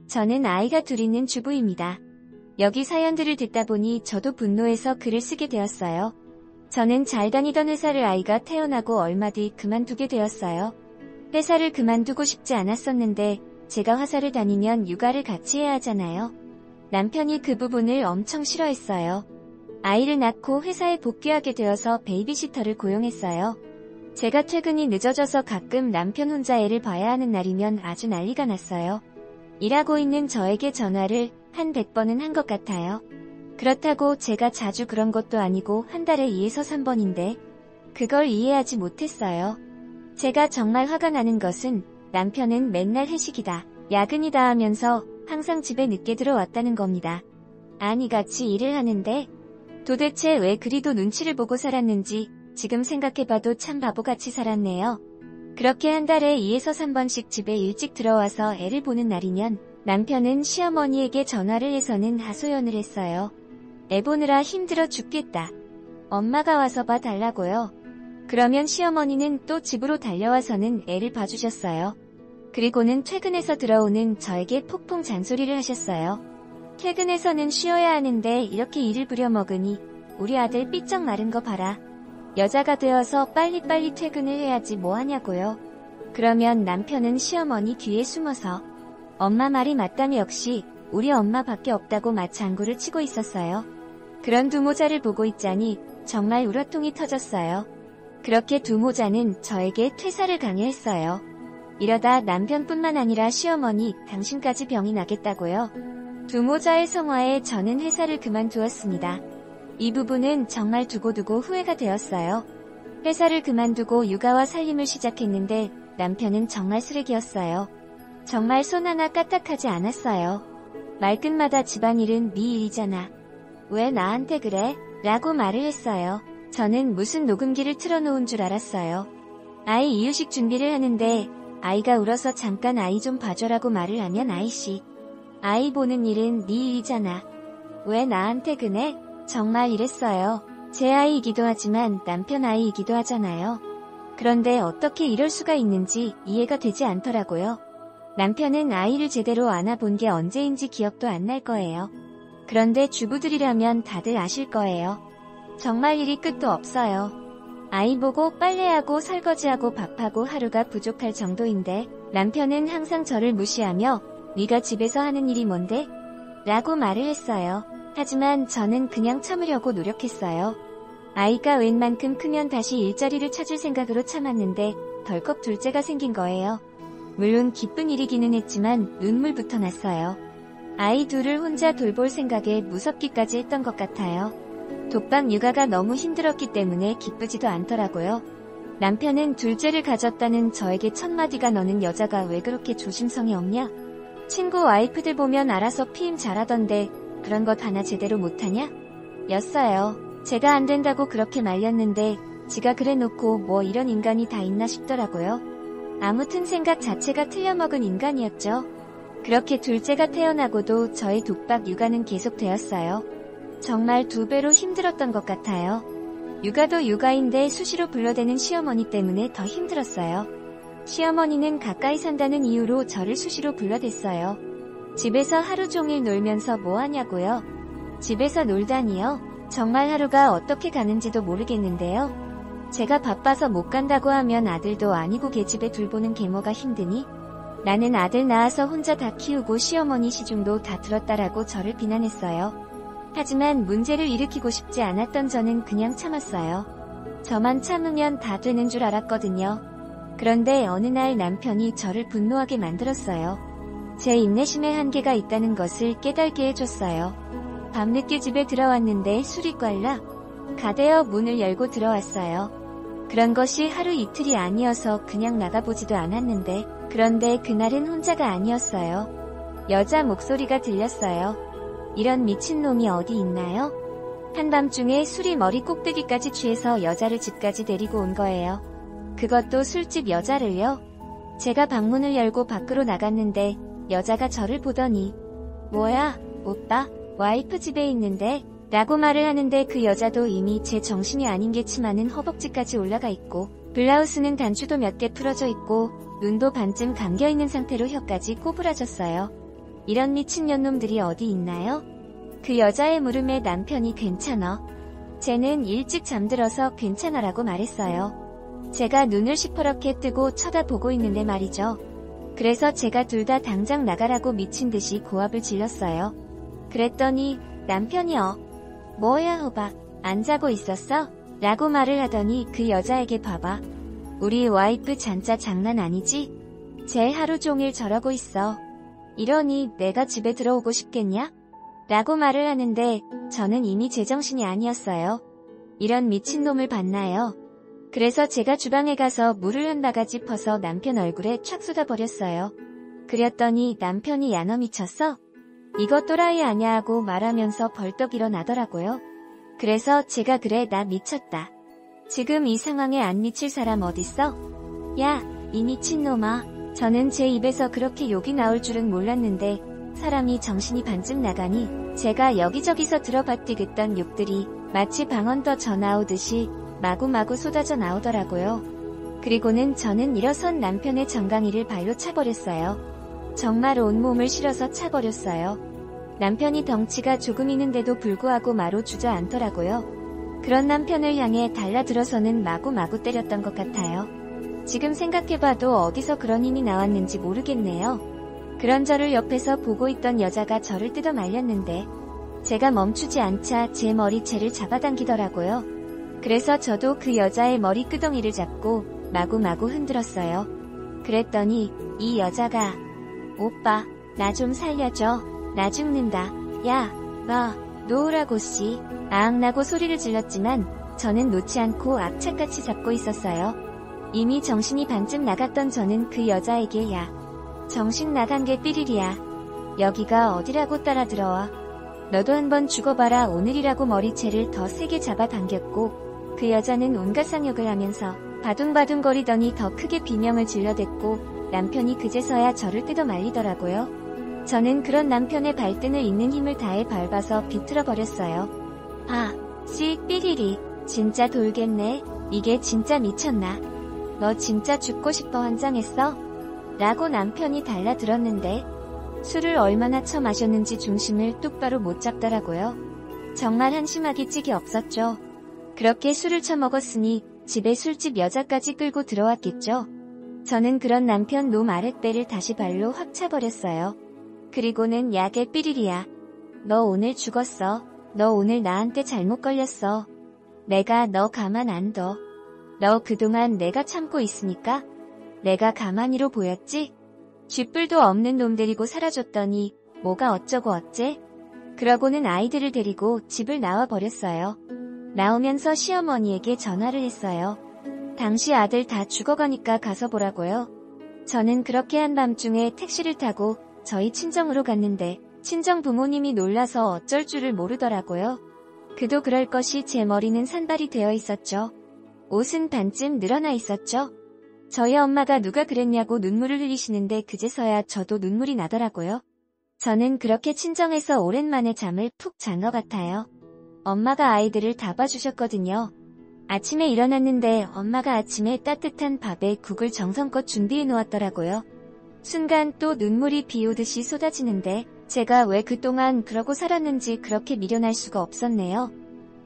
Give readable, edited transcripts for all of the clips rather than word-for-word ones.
저는 아이가 둘 있는 주부입니다. 여기 사연들을 듣다 보니 저도 분노해서 글을 쓰게 되었어요. 저는 잘 다니던 회사를 아이가 태어나고 얼마 뒤 그만두게 되었어요. 회사를 그만두고 싶지 않았었는데 제가 회사를 다니면 육아를 같이 해야 하잖아요. 남편이 그 부분을 엄청 싫어했어요. 아이를 낳고 회사에 복귀하게 되어서 베이비시터를 고용했어요. 제가 퇴근이 늦어져서 가끔 남편 혼자 애를 봐야 하는 날이면 아주 난리가 났어요. 일하고 있는 저에게 전화를 한 100번은 한 것 같아요. 그렇다고 제가 자주 그런 것도 아니고 한 달에 2에서 3번인데 그걸 이해하지 못했어요. 제가 정말 화가 나는 것은 남편은 맨날 회식이다, 야근이다 하면서 항상 집에 늦게 들어왔다는 겁니다. 아니 같이 일을 하는데 도대체 왜 그리도 눈치를 보고 살았는지 지금 생각해봐도 참 바보같이 살았네요. 그렇게 한 달에 2에서 3번씩 집에 일찍 들어와서 애를 보는 날이면 남편은 시어머니에게 전화를 해서는 하소연을 했어요. 애 보느라 힘들어 죽겠다. 엄마가 와서 봐달라고요. 그러면 시어머니는 또 집으로 달려와서는 애를 봐주셨어요. 그리고는 퇴근해서 들어오는 저에게 폭풍 잔소리를 하셨어요. 퇴근해서는 쉬어야 하는데 이렇게 일을 부려먹으니 우리 아들 삐쩍 마른 거 봐라. 여자가 되어서 빨리빨리 퇴근을 해야지 뭐 하냐고요. 그러면 남편은 시어머니 뒤에 숨어서 엄마 말이 맞다며 역시 우리 엄마밖에 없다고 맞장구를 치고 있었어요. 그런 두 모자를 보고 있자니 정말 우라통이 터졌어요. 그렇게 두 모자는 저에게 퇴사를 강요했어요. 이러다 남편뿐만 아니라 시어머니, 당신까지 병이 나겠다고요. 두 모자의 성화에 저는 회사를 그만두었습니다. 이 부분은 정말 두고두고 후회가 되었어요. 회사를 그만두고 육아와 살림을 시작했는데 남편은 정말 쓰레기였어요. 정말 손 하나 까딱하지 않았어요. 말끝마다 집안일은 네 일이잖아. 왜 나한테 그래? 라고 말을 했어요. 저는 무슨 녹음기를 틀어놓은 줄 알았어요. 아이 이유식 준비를 하는데 아이가 울어서 잠깐 아이 좀 봐줘라고 말을 하면 아이씨, 아이 보는 일은 네 일이잖아. 왜 나한테 그래? 정말 이랬어요. 제 아이이기도 하지만 남편 아이이기도 하잖아요. 그런데 어떻게 이럴 수가 있는지 이해가 되지 않더라고요. 남편은 아이를 제대로 안아본 게 언제인지 기억도 안 날 거예요. 그런데 주부들이라면 다들 아실 거예요. 정말 일이 끝도 없어요. 아이 보고 빨래하고 설거지하고 밥하고 하루가 부족할 정도인데 남편은 항상 저를 무시하며 네가 집에서 하는 일이 뭔데? 라고 말을 했어요. 하지만 저는 그냥 참으려고 노력했어요. 아이가 웬만큼 크면 다시 일자리를 찾을 생각으로 참았는데 덜컥 둘째가 생긴 거예요. 물론 기쁜 일이기는 했지만 눈물부터 났어요. 아이 둘을 혼자 돌볼 생각에 무섭기까지 했던 것 같아요. 독박 육아가 너무 힘들었기 때문에 기쁘지도 않더라고요. 남편은 둘째를 가졌다는 저에게 첫마디가 너는 여자가 왜 그렇게 조심성이 없냐? 친구 와이프들 보면 알아서 피임 잘하던데 그런 것 하나 제대로 못하냐? 였어요. 제가 안 된다고 그렇게 말렸는데 지가 그래놓고 뭐 이런 인간이 다 있나 싶더라고요. 아무튼 생각 자체가 틀려먹은 인간이었죠. 그렇게 둘째가 태어나고도 저의 독박 육아는 계속되었어요. 정말 2배로 힘들었던 것 같아요. 육아도 육아인데 수시로 불러대는 시어머니 때문에 더 힘들었어요. 시어머니는 가까이 산다는 이유로 저를 수시로 불러댔어요. 집에서 하루 종일 놀면서 뭐 하냐고요? 집에서 놀다니요? 정말 하루가 어떻게 가는지도 모르겠는데요. 제가 바빠서 못 간다고 하면 아들도 아니고 계집애 둘 보는 게 뭐가 힘드니? 나는 아들 낳아서 혼자 다 키우고 시어머니 시중도 다 들었다라고 저를 비난했어요. 하지만 문제를 일으키고 싶지 않았던 저는 그냥 참았어요. 저만 참으면 다 되는 줄 알았거든요. 그런데 어느 날 남편이 저를 분노하게 만들었어요. 제 인내심에 한계가 있다는 것을 깨닫게 해줬어요. 밤늦게 집에 들어왔는데 술이 꽐라 가대어 문을 열고 들어왔어요. 그런 것이 하루 이틀이 아니어서 그냥 나가보지도 않았는데 그런데 그날은 혼자가 아니었어요. 여자 목소리가 들렸어요. 이런 미친놈이 어디 있나요? 한밤중에 술이 머리 꼭대기까지 취해서 여자를 집까지 데리고 온 거예요. 그것도 술집 여자를요. 제가 방문을 열고 밖으로 나갔는데 여자가 저를 보더니 뭐야, 오빠, 와이프 집에 있는데? 라고 말을 하는데 그 여자도 이미 제 정신이 아닌 게 치마는 허벅지까지 올라가 있고 블라우스는 단추도 몇 개 풀어져 있고 눈도 반쯤 감겨있는 상태로 혀까지 꼬부라졌어요. 이런 미친년놈들이 어디 있나요? 그 여자의 물음에 남편이 괜찮아. 쟤는 일찍 잠들어서 괜찮아라고 말했어요. 제가 눈을 시퍼렇게 뜨고 쳐다보고 있는데 말이죠. 그래서 제가 둘 다 당장 나가라고 미친듯이 고함을 질렀어요. 그랬더니 남편이요. 뭐야 호박, 안 자고 있었어? 라고 말을 하더니 그 여자에게 봐봐. 우리 와이프 잔짜 장난 아니지? 쟤 하루 종일 저러고 있어. 이러니 내가 집에 들어오고 싶겠냐? 라고 말을 하는데 저는 이미 제정신이 아니었어요. 이런 미친놈을 봤나요? 그래서 제가 주방에 가서 물을 한 바가지 퍼서 남편 얼굴에 촥 쏟아버렸어요. 그랬더니 남편이 야 너 미쳤어? 이거 또라이 아냐 하고 말하면서 벌떡 일어나더라고요. 그래서 제가 그래 나 미쳤다. 지금 이 상황에 안 미칠 사람 어딨어? 야, 이 미친놈아. 저는 제 입에서 그렇게 욕이 나올 줄은 몰랐는데 사람이 정신이 반쯤 나가니 제가 여기저기서 들어봤디겠던 욕들이 마치 방언더 전나오듯이 마구마구 쏟아져 나오더라고요. 그리고는 저는 일어선 남편의 정강이를 발로 차버렸어요. 정말 온몸을 실어서 차버렸어요. 남편이 덩치가 조금 있는데도 불구하고 마로 주저앉더라고요. 그런 남편을 향해 달라들어서는 마구마구 때렸던 것 같아요. 지금 생각해봐도 어디서 그런 힘이 나왔는지 모르겠네요. 그런 저를 옆에서 보고 있던 여자가 저를 뜯어 말렸는데 제가 멈추지 않자 제 머리채를 잡아당기더라고요. 그래서 저도 그 여자의 머리 끄덩이를 잡고 마구마구 흔들었어요. 그랬더니 이 여자가 오빠, 나 좀 살려줘. 나 죽는다. 야, 너, 놓으라고 씨. 아앙나고 소리를 질렀지만 저는 놓지 않고 악착같이 잡고 있었어요. 이미 정신이 반쯤 나갔던 저는 그 여자에게 야, 정신 나간 게 삐리리야. 여기가 어디라고 따라 들어와. 너도 한번 죽어봐라. 오늘이라고 머리채를 더 세게 잡아당겼고 그 여자는 온갖 상욕을 하면서 바둥바둥거리더니 더 크게 비명을 질러댔고 남편이 그제서야 저를 뜯어 말리더라고요. 저는 그런 남편의 발등을 있는 힘을 다해 밟아서 비틀어버렸어요. 아, 씨 삐리리. 진짜 돌겠네. 이게 진짜 미쳤나. 너 진짜 죽고 싶어 환장했어? 라고 남편이 달라들었는데 술을 얼마나 처마셨는지 중심을 똑바로 못 잡더라고요. 정말 한심하기 짝이 없었죠. 그렇게 술을 처먹었으니 집에 술집 여자까지 끌고 들어왔겠죠. 저는 그런 남편 놈 아랫배를 다시 발로 확 차버렸어요. 그리고는 야게 삐리리야. 너 오늘 죽었어. 너 오늘 나한테 잘못 걸렸어. 내가 너 가만 안 둬. 너 그동안 내가 참고 있으니까 내가 가만히로 보였지? 쥐뿔도 없는 놈 데리고 사라졌더니 뭐가 어쩌고 어째? 그러고는 아이들을 데리고 집을 나와버렸어요. 나오면서 시어머니에게 전화를 했어요. 당시 아들 다 죽어가니까 가서 보라고요. 저는 그렇게 한밤중에 택시를 타고 저희 친정으로 갔는데 친정 부모님이 놀라서 어쩔 줄을 모르더라고요. 그도 그럴 것이 제 머리는 산발이 되어 있었죠. 옷은 반쯤 늘어나 있었죠. 저희 엄마가 누가 그랬냐고 눈물을 흘리시는데 그제서야 저도 눈물이 나더라고요. 저는 그렇게 친정에서 오랜만에 잠을 푹 잔 것 같아요. 엄마가 아이들을 다 봐주셨거든요. 아침에 일어났는데 엄마가 아침에 따뜻한 밥에 국을 정성껏 준비해 놓았더라고요. 순간 또 눈물이 비 오듯이 쏟아지는데 제가 왜 그동안 그러고 살았는지 그렇게 미련할 수가 없었네요.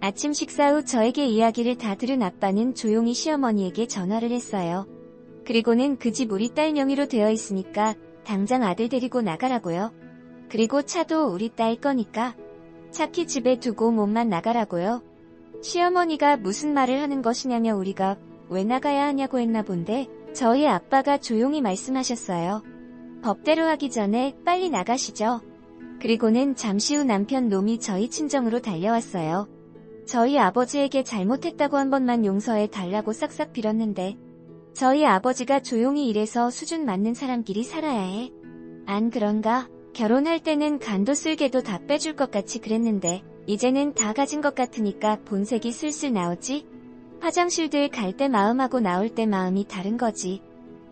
아침 식사 후 저에게 이야기를 다 들은 아빠는 조용히 시어머니에게 전화를 했어요. 그리고는 그 집 우리 딸 명의로 되어 있으니까 당장 아들 데리고 나가라고요. 그리고 차도 우리 딸 거니까 차키 집에 두고 몸만 나가라고요. 시어머니가 무슨 말을 하는 것이냐며 우리가 왜 나가야 하냐고 했나 본데 저희 아빠가 조용히 말씀하셨어요. 법대로 하기 전에 빨리 나가시죠. 그리고는 잠시 후 남편 놈이 저희 친정으로 달려왔어요. 저희 아버지에게 잘못했다고 한 번만 용서해 달라고 싹싹 빌었는데 저희 아버지가 조용히 이래서 수준 맞는 사람끼리 살아야 해. 안 그런가? 결혼할 때는 간도 쓸개도 다 빼줄 것 같이 그랬는데 이제는 다 가진 것 같으니까 본색이 슬슬 나오지? 화장실들 갈 때 마음하고 나올 때 마음이 다른 거지.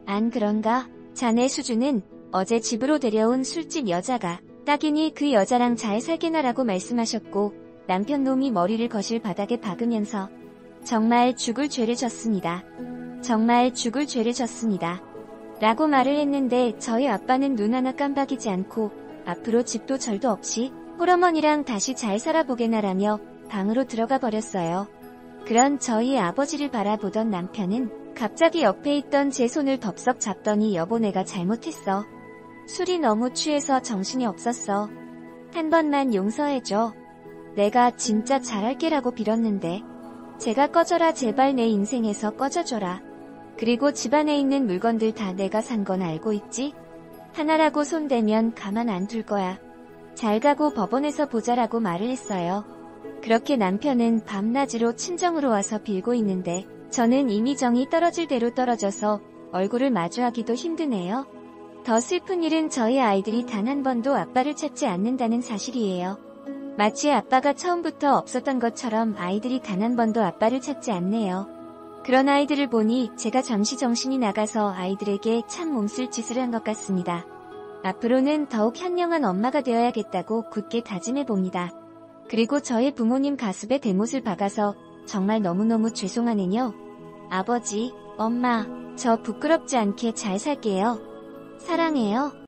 안 그런가? 자네 수준은 어제 집으로 데려온 술집 여자가 딱이니 그 여자랑 잘 살게나라고 말씀하셨고 남편 놈이 머리를 거실 바닥에 박으면서 정말 죽을 죄를 졌습니다. 정말 죽을 죄를 졌습니다. 라고 말을 했는데 저희 아빠는 눈 하나 깜박이지 않고 앞으로 집도 절도 없이 홀어머니랑 다시 잘 살아보게나라며 방으로 들어가 버렸어요. 그런 저희 아버지를 바라보던 남편은 갑자기 옆에 있던 제 손을 덥석 잡더니 여보 내가 잘못했어. 술이 너무 취해서 정신이 없었어. 한 번만 용서해줘. 내가 진짜 잘할게라고 빌었는데. 제가 꺼져라 제발 내 인생에서 꺼져줘라. 그리고 집안에 있는 물건들 다 내가 산 건 알고 있지? 하나라고 손대면 가만 안 둘 거야. 잘 가고 법원에서 보자라고 말을 했어요. 그렇게 남편은 밤낮으로 친정으로 와서 빌고 있는데 저는 이미 정이 떨어질 대로 떨어져서 얼굴을 마주하기도 힘드네요. 더 슬픈 일은 저희 아이들이 단 한 번도 아빠를 찾지 않는다는 사실이에요. 마치 아빠가 처음부터 없었던 것처럼 아이들이 단 한 번도 아빠를 찾지 않네요. 그런 아이들을 보니 제가 잠시 정신이 나가서 아이들에게 참 몸쓸 짓을 한 것 같습니다. 앞으로는 더욱 현명한 엄마가 되어야겠다고 굳게 다짐해봅니다. 그리고 저의 부모님 가슴에 대못을 박아서 정말 너무너무 죄송하네요. 아버지, 엄마, 저 부끄럽지 않게 잘 살게요. 사랑해요.